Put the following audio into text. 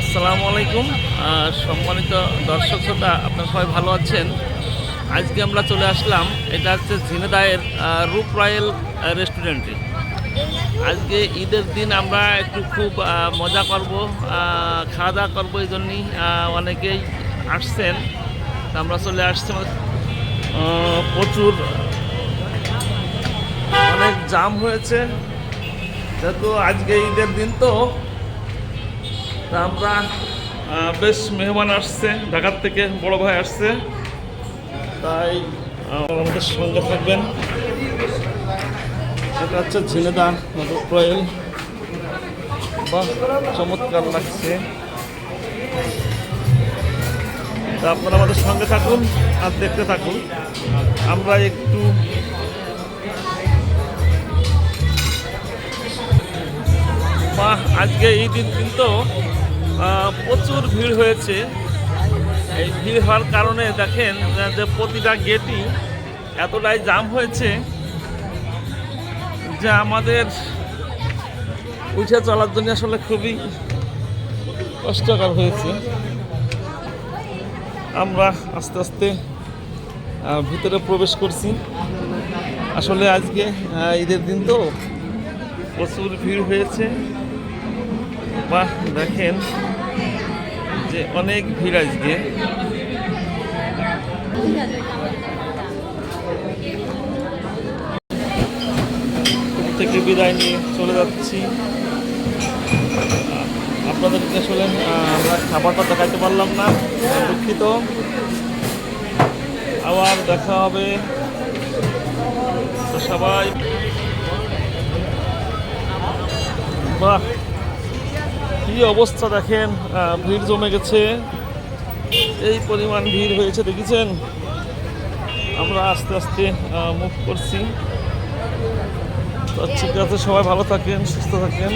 আসসালামু আলাইকুম। সম্মানিত দর্শক শ্রোতা, আপনারা সবাই ভালো আছেন? আজকে আমরা চলে আসলাম, এটা হচ্ছে ঝিনাইদহের রূপ রয়্যাল রেস্টুরেন্টে। আজকে ঈদের দিন আমরা একটু খুব মজা করব, খাওয়া দাওয়া করবো, এই জন্যই অনেকেই আসছেন। তা আমরা চলে আসছি, প্রচুর অনেক জাম হয়েছে, যেহেতু আজকে ঈদের দিন তো তা আমরা বেশ মেহমান আসছে, ঢাকার থেকে বড় ভাই আসছে, তাই আমাদের সঙ্গে থাকবেন। এটা হচ্ছে ঝিনাইদহ রূপ রয়্যাল। বাহ, চমৎকার লাগছে। তা আপনারা আমাদের সঙ্গে থাকুন আর দেখতে থাকুন। আমরা একটু বাহ, আজকে এই দিন কিন্তু প্রচুর ভিড় হয়েছে। এই ভিড় হওয়ার কারণে দেখেন যে প্রতিটা গেটই এতটাই জাম হয়েছে যে আমাদের উঠে চলার জন্য আসলে খুবই কষ্টকর হয়েছে। আমরা আস্তে আস্তে ভিতরে প্রবেশ করছি। আসলে আজকে ঈদের দিন তো প্রচুর ভিড় হয়েছে। বাহ, দেখেন যে অনেক ভিড় আজকে। থেকে বিদায় নিয়ে চলে যাচ্ছি। আপনাদেরকে আসলে আমরা খাবারটা দেখাতে পারলাম না, দুঃখিত। আবার দেখা হবে। তো সবাই বাহ, কি অবস্থা দেখেন, ভিড় জমে গেছে, এই পরিমাণ ভিড় হয়েছে দেখেছেন। আমরা আস্তে আস্তে মুভ করছি। তো ঠিক আছে, সবাই ভালো থাকেন, সুস্থ থাকেন।